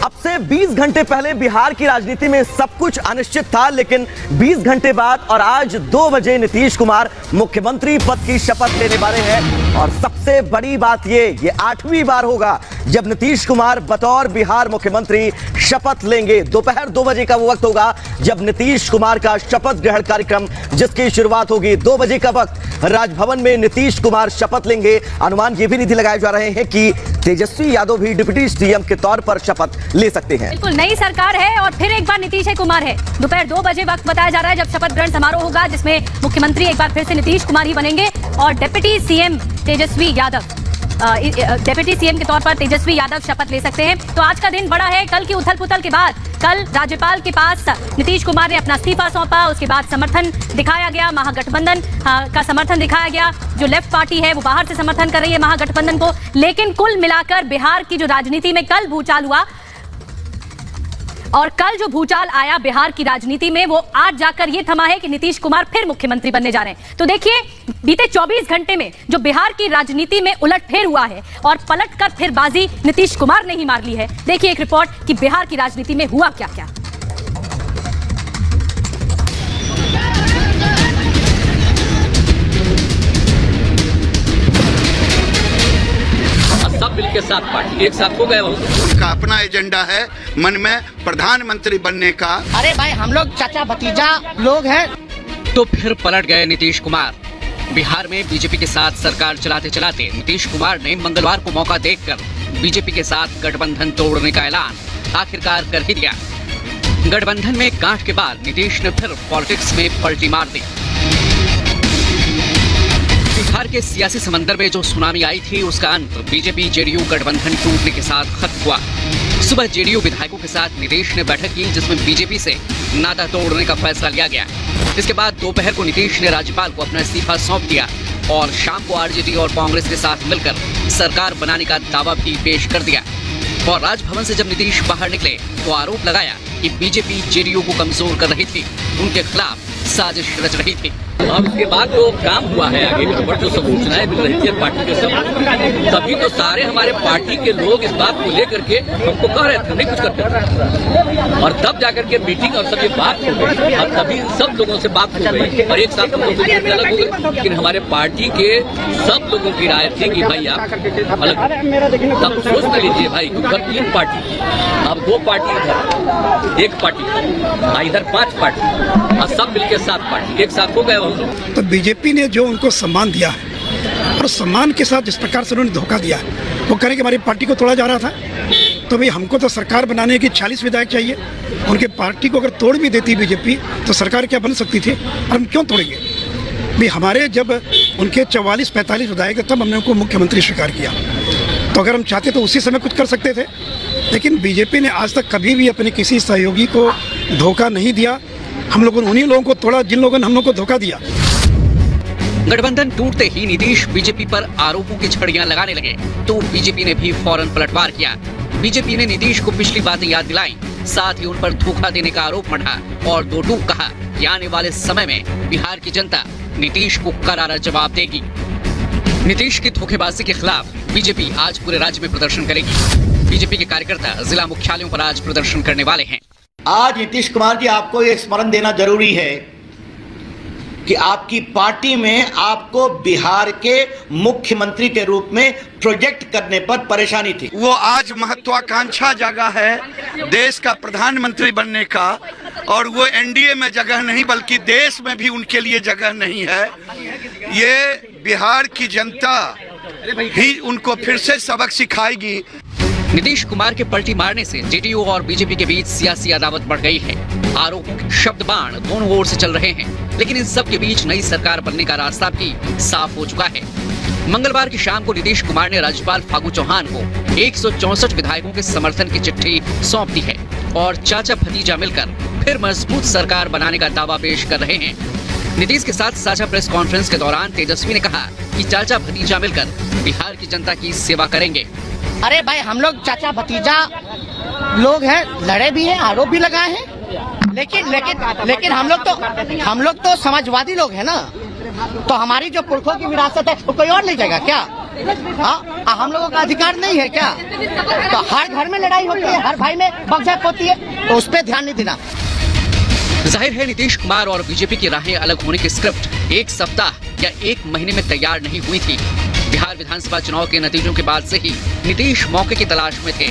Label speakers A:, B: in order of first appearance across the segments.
A: अब से 20 घंटे पहले बिहार की राजनीति में सब कुछ अनिश्चित था, लेकिन 20 घंटे बाद और आज 2 बजे नीतीश कुमार मुख्यमंत्री पद की शपथ लेने वाले हैं। और सबसे बड़ी बात ये 8वीं बार होगा जब नीतीश कुमार बतौर बिहार मुख्यमंत्री शपथ लेंगे। दोपहर 2 बजे का वो वक्त होगा जब नीतीश कुमार का शपथ ग्रहण कार्यक्रम, जिसकी शुरुआत होगी 2 बजे का वक्त, राजभवन में नीतीश कुमार शपथ लेंगे। अनुमान ये भी निधि लगाए जा रहे हैं कि तेजस्वी यादव भी डिप्टी सीएम के तौर पर शपथ ले सकते हैं।
B: बिल्कुल नई सरकार है और फिर एक बार नीतीश कुमार है। दोपहर 2 बजे वक्त बताया जा रहा है जब शपथ ग्रहण समारोह होगा, जिसमें मुख्यमंत्री एक बार फिर से नीतीश कुमार ही बनेंगे और deputy CM Tejashwi Yadav, deputy CM के तौर पर तेजस्वी यादव शपथ ले सकते हैं। तो आज का दिन बड़ा है। कल की उथल पुथल के बाद कल राज्यपाल के पास नीतीश कुमार ने अपना इस्तीफा सौंपा, उसके बाद समर्थन दिखाया गया, महागठबंधन का समर्थन दिखाया गया। जो लेफ्ट पार्टी है वो बाहर से समर्थन कर रही है महागठबंधन को, लेकिन कुल मिलाकर बिहार की जो राजनीति में कल भूचाल हुआ और कल जो भूचाल आया बिहार की राजनीति में, वो आज जाकर ये थमा है कि नीतीश कुमार फिर मुख्यमंत्री बनने जा रहे हैं। तो देखिए, बीते 24 घंटे में जो बिहार की राजनीति में उलटफेर हुआ है और पलटकर फिर बाजी नीतीश कुमार ने ही मार ली है। देखिए एक रिपोर्ट कि बिहार की राजनीति में हुआ क्या क्या।
C: सब बिल के साथ पार्टी एक साथ हो गए।
D: उनका अपना एजेंडा है मन में प्रधानमंत्री बनने का।
E: अरे भाई हम लोग चाचा भतीजा लोग हैं।
C: तो फिर पलट गए नीतीश कुमार। बिहार में बीजेपी के साथ सरकार चलाते चलाते नीतीश कुमार ने मंगलवार को मौका देखकर बीजेपी के साथ गठबंधन तोड़ने का ऐलान आखिरकार कर ही दिया। गठबंधन में गांठ के बाद नीतीश ने फिर पॉलिटिक्स में पलटी मार दी। बिहार के सियासी समंदर में जो सुनामी आई थी, उसका अंत बीजेपी जेडीयू गठबंधन टूटने के साथ खत्म हुआ। सुबह जेडीयू विधायकों के साथ नीतीश ने बैठक की, जिसमें बीजेपी से नाता तोड़ने का फैसला लिया गया। इसके बाद दोपहर को नीतीश ने राज्यपाल को अपना इस्तीफा सौंप दिया और शाम को आरजेडी और कांग्रेस के साथ मिलकर सरकार बनाने का दावा भी पेश कर दिया। और राजभवन से जब नीतीश बाहर निकले तो आरोप लगाया कि बीजेपी जेडीयू को कमजोर कर रही थी, उनके खिलाफ साजिश रच रही थी। अब इसके बाद जो काम हुआ है आगे जो सूचनाएं मिल रही थी पार्टी के सब, तभी तो सारे हमारे पार्टी के लोग इस बात को लेकर के हमको कह रहे थे नहीं कुछ करते, और तब जाकर के मीटिंग और सब ये बात हो गई। अब तभी सब लोगों से बात हो गई और एक साथ अलग हो गए। लेकिन हमारे पार्टी के सब लोगों की राय थी कि भाई आप अलग, तब सोच कर लीजिए भाई, उधर 3 पार्टी, अब 2 पार्टी इधर, 1 पार्टी इधर, 5 पार्टी और सब मिलकर 7 पार्टी एक साथ हो गए।
F: तो बीजेपी ने जो उनको सम्मान दिया है और सम्मान के साथ जिस प्रकार से उन्होंने धोखा दिया, वो करें कि हमारी पार्टी को तोड़ा जा रहा था। तो भाई हमको तो सरकार बनाने की 40 विधायक चाहिए। उनके पार्टी को अगर तोड़ भी देती बीजेपी तो सरकार क्या बन सकती थी, और हम क्यों तोड़ेंगे भाई। हमारे जब उनके 44-45 विधायक थे तब हमने उनको मुख्यमंत्री स्वीकार किया। तो अगर हम चाहते तो उसी समय कुछ कर सकते थे, लेकिन बीजेपी ने आज तक कभी भी अपने किसी सहयोगी को धोखा नहीं दिया। हम लोगों ने उन्हीं लोगों को तोड़ा जिन लोगों ने हम लोग को धोखा दिया।
C: गठबंधन टूटते ही नीतीश बीजेपी पर आरोपों की छड़ियां लगाने लगे, तो बीजेपी ने भी फौरन पलटवार किया। बीजेपी ने नीतीश को पिछली बातें याद दिलाई, साथ ही उन पर धोखा देने का आरोप मढ़ा और दो टूक कहा कि आने वाले समय में बिहार की जनता नीतीश को करारा जवाब देगी। नीतीश की धोखेबाजी के खिलाफ बीजेपी आज पूरे राज्य में प्रदर्शन करेगी। बीजेपी के कार्यकर्ता जिला मुख्यालयों पर आज प्रदर्शन करने वाले हैं।
G: आज नीतीश कुमार जी, आपको ये स्मरण देना जरूरी है कि आपकी पार्टी में आपको बिहार के मुख्यमंत्री के रूप में प्रोजेक्ट करने पर परेशानी थी।
D: वो आज महत्वाकांक्षा जगह है देश का प्रधानमंत्री बनने का, और वो एनडीए में जगह नहीं बल्कि देश में भी उनके लिए जगह नहीं है। ये बिहार की जनता ही उनको फिर से सबक सिखाएगी।
C: नीतीश कुमार के पलटी मारने से जेडीयू और बीजेपी के बीच सियासी अदावत बढ़ गई है। आरोपों के शब्द बाण दोनों ओर से चल रहे हैं, लेकिन इन सब के बीच नई सरकार बनने का रास्ता भी साफ हो चुका है। मंगलवार की शाम को नीतीश कुमार ने राज्यपाल फागू चौहान को 164 विधायकों के समर्थन की चिट्ठी सौंप दी है और चाचा भतीजा मिलकर फिर मजबूत सरकार बनाने का दावा पेश कर रहे हैं। नीतीश के साथ साझा प्रेस कॉन्फ्रेंस के दौरान तेजस्वी ने कहा कि चाचा भतीजा मिलकर बिहार की जनता की सेवा करेंगे।
E: अरे भाई हम लोग चाचा भतीजा लोग हैं, लड़े भी हैं, आरोप भी लगाए हैं, लेकिन हम लोग तो समाजवादी लोग हैं ना। तो हमारी जो पुरखों की विरासत है वो कोई और ले जाएगा क्या? हाँ, हम लोगों का अधिकार नहीं है क्या? तो हर घर में लड़ाई होती है, हर भाई में बकझक होती है, तो उस पर ध्यान नहीं देना।
C: जाहिर है नीतीश कुमार और बीजेपी की राहें अलग होने की स्क्रिप्ट एक सप्ताह या एक महीने में तैयार नहीं हुई थी। बिहार विधानसभा चुनाव के नतीजों के बाद से ही नीतीश मौके की तलाश में थे।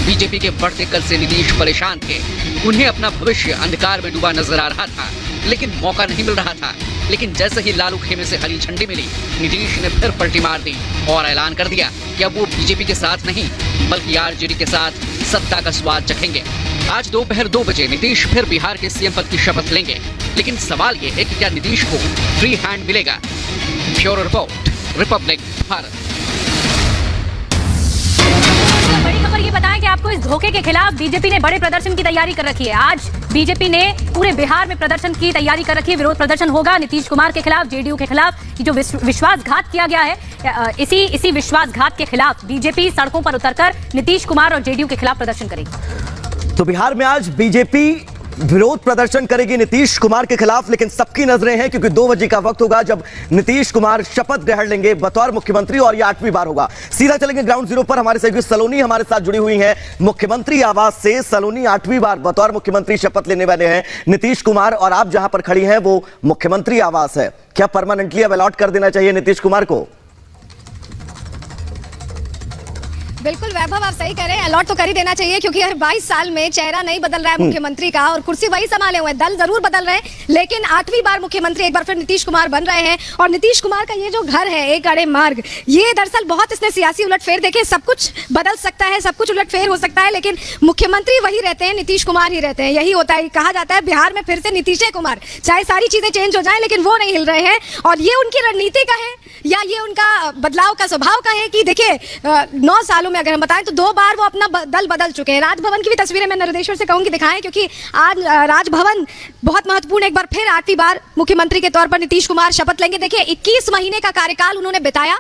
C: बीजेपी के बढ़ते कल से नीतीश परेशान थे। उन्हें अपना भविष्य अंधकार में डूबा नजर आ रहा था, लेकिन मौका नहीं मिल रहा था। लेकिन जैसे ही लालू खेमे से हरी झंडी मिली, नीतीश ने फिर पलटी मार दी और ऐलान कर दिया कि अब वो बीजेपी के साथ नहीं बल्कि आरजेडी के साथ सत्ता का स्वाद चखेंगे। आज दोपहर 2 बजे नीतीश फिर बिहार के सीएम पद की शपथ लेंगे, लेकिन सवाल ये है कि क्या नीतीश को फ्री हैंड मिलेगा? Bureau report, Republic Bharat.
B: बड़ी खबर ये बताएं कि आपको इस धोखे के खिलाफ बीजेपी ने बड़े प्रदर्शन की तैयारी कर रखी है। आज बीजेपी ने पूरे बिहार में प्रदर्शन की तैयारी कर रखी है। विरोध प्रदर्शन होगा नीतीश कुमार के खिलाफ, जेडीयू के खिलाफ। जो विश्वासघात किया गया है, इसी विश्वासघात के खिलाफ बीजेपी सड़कों पर उतरकर नीतीश कुमार और जेडीयू के खिलाफ प्रदर्शन करेगी।
A: तो बिहार में आज बीजेपी विरोध प्रदर्शन करेगी नीतीश कुमार के खिलाफ, लेकिन सबकी नजरें हैं क्योंकि 2 बजे का वक्त होगा जब नीतीश कुमार शपथ ग्रहण लेंगे बतौर मुख्यमंत्री, और यह 8वीं बार होगा। सीधा चलेंगे ग्राउंड जीरो पर। हमारे सहयोगी सलोनी हमारे साथ जुड़ी हुई हैं मुख्यमंत्री आवास से। सलोनी, 8वीं बार बतौर मुख्यमंत्री शपथ लेने वाले हैं नीतीश कुमार, और आप जहां पर खड़ी हैं वो मुख्यमंत्री आवास है। क्या परमानेंटली अब अलॉट कर देना चाहिए नीतीश कुमार को?
H: बिल्कुल वैभव, आप सही कह रहे हैं, अलॉट तो कर ही देना चाहिए क्योंकि हर 22 साल में चेहरा नहीं बदल रहा है मुख्यमंत्री का और कुर्सी वही संभाले हुए हैं। दल जरूर बदल रहे हैं, लेकिन 8वीं बार मुख्यमंत्री एक बार फिर नीतीश कुमार बन रहे हैं। और नीतीश कुमार का ये जो घर है, एक अड़े मार्ग, ये दरअसल बहुत इसने सियासी उलटफेर देखे। सब कुछ बदल सकता है, सब कुछ उलटफेर हो सकता है, लेकिन मुख्यमंत्री वही रहते हैं, नीतीश कुमार ही रहते हैं। यही होता है, कहा जाता है बिहार में फिर से नीतीश कुमार। चाहे सारी चीजें चेंज हो जाए, लेकिन वो नहीं हिल रहे हैं। और ये उनकी रणनीति का है या ये उनका बदलाव का स्वभाव का है कि देखिए 9 सालों में अगर हम बताएं तो 2 बार वो अपना दल बदल चुके हैं। राजभवन की भी तस्वीरें मैं निर्देशक से कहूंगी दिखाएं, क्योंकि आज राजभवन बहुत महत्वपूर्ण। एक बार फिर 8वीं बार मुख्यमंत्री के तौर पर नीतीश कुमार शपथ लेंगे। देखिए 21 महीने का कार्यकाल उन्होंने बिताया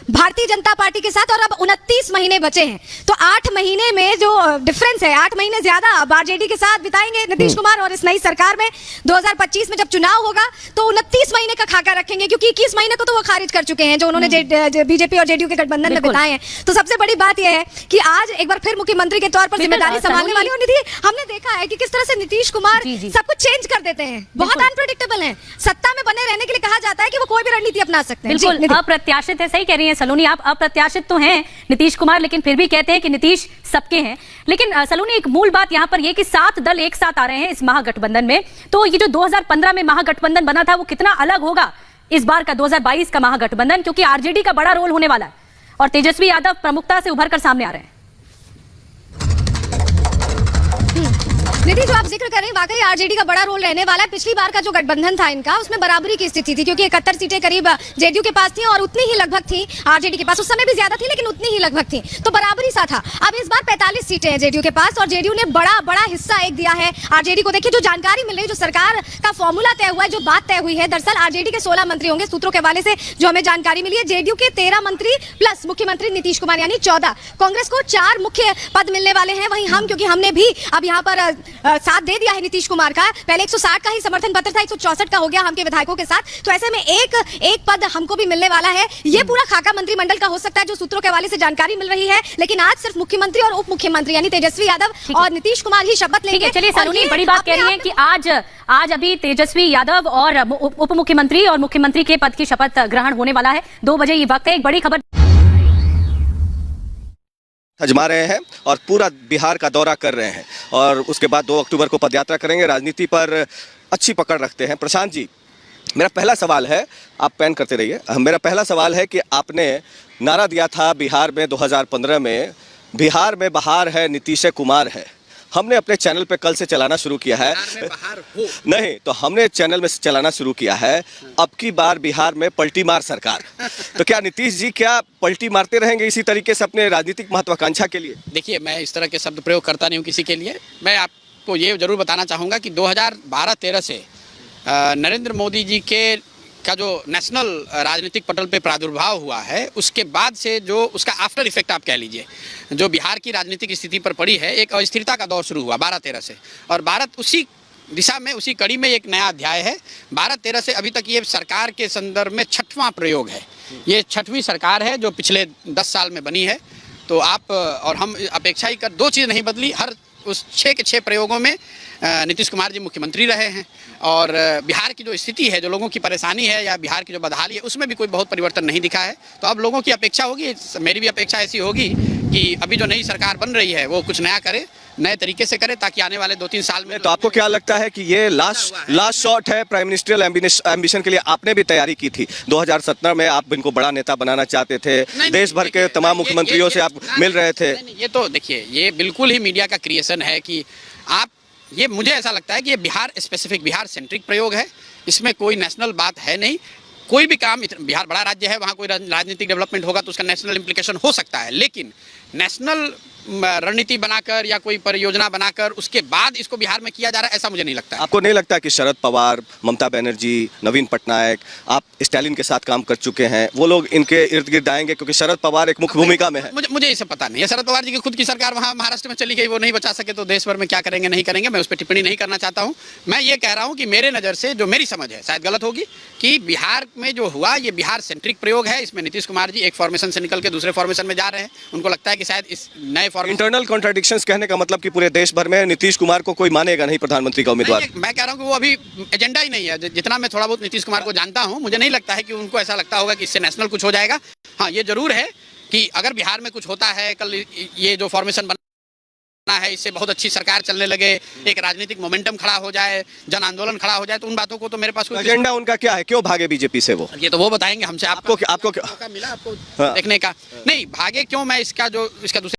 H: भारतीय जनता पार्टी के साथ और अब 29 महीने बचे हैं। तो 8 महीने में जो डिफरेंस है, 8 महीने ज्यादा अब आरजेडी के साथ बिताएंगे नीतीश कुमार और इस नई सरकार में 2025 में जब चुनाव होगा तो 29 महीने का खाका रखेंगे, क्योंकि 21 महीने को तो वो खारिज कर चुके हैं जो उन्होंने बीजेपी और जेडीयू के गठबंधन में बिताए हैं। तो सबसे बड़ी बात यह है कि आज एक बार फिर मुख्यमंत्री के तौर पर जिम्मेदारी संभालने वाले, और निधि हमने देखा है कि किस तरह से नीतीश कुमार सब कुछ चेंज कर देते हैं, बहुत अनप्रेडिक्टेबल है। सत्ता में बने रहने के लिए कहा जाता है कि वो कोई भी रणनीति अपना सकते हैं।
B: बिल्कुल अप्रत्याशित है, सही कह रही है सलोनी आप। अप्रत्याशित तो हैं नीतीश कुमार, लेकिन फिर भी कहते हैं कि नीतीश सबके हैं। लेकिन सलोनी, एक मूल बात यहां पर यह कि 7 दल एक साथ आ रहे हैं इस महागठबंधन में, तो ये जो 2015 में महागठबंधन बना था वो कितना अलग होगा इस बार का 2022 का महागठबंधन, क्योंकि आरजेडी का बड़ा रोल होने वाला है और तेजस्वी यादव प्रमुखता से उभर कर सामने आ रहे हैं।
H: निधि, जो आप जिक्र कर रहे हैं वाकई आरजेडी का बड़ा रोल रहने वाला है। पिछली बार का जो गठबंधन था इनका, उसमें बराबरी की स्थिति थी क्योंकि 71 सीटें करीब जेडीयू के पास थी और उतनी ही लगभग थी आरजेडी के पास। उस समय भी ज्यादा थी लेकिन उतनी ही लगभग थी, तो बराबरी सा था। अब इस बार 45 सीटें हैं जेडीयू के पास और जेडीयू ने बड़ा हिस्सा एक दिया है आरजेडी को। देखिए जो जानकारी मिल रही है, जो सरकार का फॉर्मूला तय हुआ है, जो बात तय हुई है, दरअसल आरजेडी के 16 मंत्री होंगे। सूत्रों के हवाले से जो हमें जानकारी मिली है, जेडीयू के 13 मंत्री प्लस मुख्यमंत्री नीतीश कुमार यानी 14। कांग्रेस को 4 मुख्य पद मिलने वाले हैं। वहीं हम, क्योंकि हमने भी अब यहाँ पर साथ दे दिया है नीतीश कुमार का, पहले 160 का ही समर्थन पत्र था, 164 का हो गया हम के विधायकों के साथ, तो ऐसे में एक पद हमको भी मिलने वाला है। ये पूरा खाका मंत्रिमंडल का हो सकता है, जो सूत्रों के हवाले से जानकारी मिल रही है। लेकिन आज सिर्फ मुख्यमंत्री और उप मुख्यमंत्री यानी तेजस्वी यादव और नीतीश कुमार ही शपथ लेंगे।
B: चलिए सलोनी, बड़ी बात कह रही है कि आज अभी तेजस्वी यादव और उप मुख्यमंत्री और मुख्यमंत्री के पद की शपथ ग्रहण होने वाला है। 2 बजे ये वक्त है। एक बड़ी खबर
I: अजमा रहे हैं और पूरा बिहार का दौरा कर रहे हैं और उसके बाद 2 अक्टूबर को पदयात्रा करेंगे। राजनीति पर अच्छी पकड़ रखते हैं। प्रशांत जी, मेरा पहला सवाल है, आप पैन करते रहिए। मेरा पहला सवाल है कि आपने नारा दिया था बिहार में 2015 में, बिहार में बहार है नीतीश कुमार है। हमने अपने चैनल पे कल से चलाना शुरू किया है। नहीं तो हमने चैनल में चलाना शुरू किया है, अब की बार बिहार में पलटी मार सरकार। तो क्या नीतीश जी क्या पलटी मारते रहेंगे इसी तरीके से अपने राजनीतिक महत्वाकांक्षा के लिए?
J: देखिए, मैं इस तरह के शब्द प्रयोग करता नहीं हूँ किसी के लिए। मैं आपको ये जरूर बताना चाहूँगा कि 2012-13 से नरेंद्र मोदी जी के का जो नेशनल राजनीतिक पटल पे प्रादुर्भाव हुआ है, उसके बाद से जो उसका आफ्टर इफेक्ट आप कह लीजिए, जो बिहार की राजनीतिक स्थिति पर पड़ी है, एक अस्थिरता का दौर शुरू हुआ 12-13 से, और भारत उसी दिशा में, उसी कड़ी में एक नया अध्याय है। 12-13 से अभी तक ये सरकार के संदर्भ में 6वां प्रयोग है। ये 6वीं सरकार है जो पिछले 10 साल में बनी है। तो आप और हम अपेक्षा ही कर, 2 चीज़ नहीं बदली, हर उस 6 के 6 प्रयोगों में नीतीश कुमार जी मुख्यमंत्री रहे हैं। और बिहार की जो स्थिति है, जो लोगों की परेशानी है या बिहार की जो बदहाली है, उसमें भी कोई बहुत परिवर्तन नहीं दिखा है। तो अब लोगों की अपेक्षा होगी, मेरी भी अपेक्षा ऐसी होगी कि अभी जो नई सरकार बन रही है वो कुछ नया करे, नए तरीके से करे, ताकि आने वाले 2-3 साल में।
I: तो आपको क्या लगता है कि ये लास्ट शॉट है प्राइम मिनिस्ट्रियल एम्बिशन के लिए? आपने भी तैयारी की थी 2017 में, आप इनको बड़ा नेता बनाना चाहते थे, देश भर के तमाम मुख्यमंत्रियों से आप मिल रहे थे।
J: ये तो देखिए, ये बिल्कुल ही मीडिया का क्रिएशन है कि आप, ये मुझे ऐसा लगता है कि ये बिहार स्पेसिफिक, बिहार सेंट्रिक प्रयोग है। इसमें कोई नेशनल बात है नहीं। कोई भी काम, बिहार बड़ा राज्य है, वहाँ कोई राजनीतिक डेवलपमेंट होगा तो उसका नेशनल इम्प्लीकेशन हो सकता है, लेकिन नेशनल रणनीति बनाकर या कोई परियोजना बनाकर उसके बाद इसको बिहार में किया जा रहा है, ऐसा मुझे नहीं लगता है।
I: आपको नहीं लगता कि शरद पवार, ममता बनर्जी, नवीन पटनायक, आप स्टालिन के साथ काम कर चुके हैं, वो लोग इनके इर्द गिर्द आएंगे? क्योंकि शरद पवार एक मुख्य भूमिका में है।
J: मुझे ये सब पता नहीं है। शरद पवार जी की खुद की सरकार वहाँ महाराष्ट्र में चली गई, वो नहीं बचा सके, तो देश भर में क्या करेंगे नहीं करेंगे, मैं उस पर टिप्पणी नहीं करना चाहता हूँ। मैं ये कह रहा हूँ कि मेरे नज़र से, जो मेरी समझ है, शायद गलत होगी, कि बिहार में जो हुआ ये बिहार सेंट्रिक प्रयोग है। इसमें नीतीश कुमार जी एक फॉर्मेशन से निकल के दूसरे फॉर्मेशन में जा रहे हैं। उनको लगता है कि शायद इस नए
I: इंटरनल कॉन्ट्रडिक्शंस कहने का मतलब कि पूरे देश भर में नीतीश कुमार को कोई मानेगा नहीं प्रधानमंत्री का उम्मीदवार।
J: मैं कह रहा हूँ कि वो अभी एजेंडा ही नहीं है। जितना मैं थोड़ा बहुत नीतीश कुमार को जानता हूँ, मुझे नहीं लगता है कि उनको ऐसा लगता होगा कि इससे नेशनल कुछ हो जाएगा। हाँ, ये जरूर है कि अगर बिहार में कुछ होता है, कल ये जो फॉर्मेशन बना है, इससे बहुत अच्छी सरकार चलने लगे, एक राजनीतिक मोमेंटम खड़ा हो जाए, जन आंदोलन खड़ा हो जाए, तो उन बातों को तो मेरे पास कोई
I: एजेंडा उनका क्या है, क्यों भागे बीजेपी से वो?
J: ये तो वो बताएंगे हमसे।
I: आपको
J: मौका मिला आपको
I: हाँ।
J: देखने का? नहीं भागे क्यों, मैं इसका दूसरा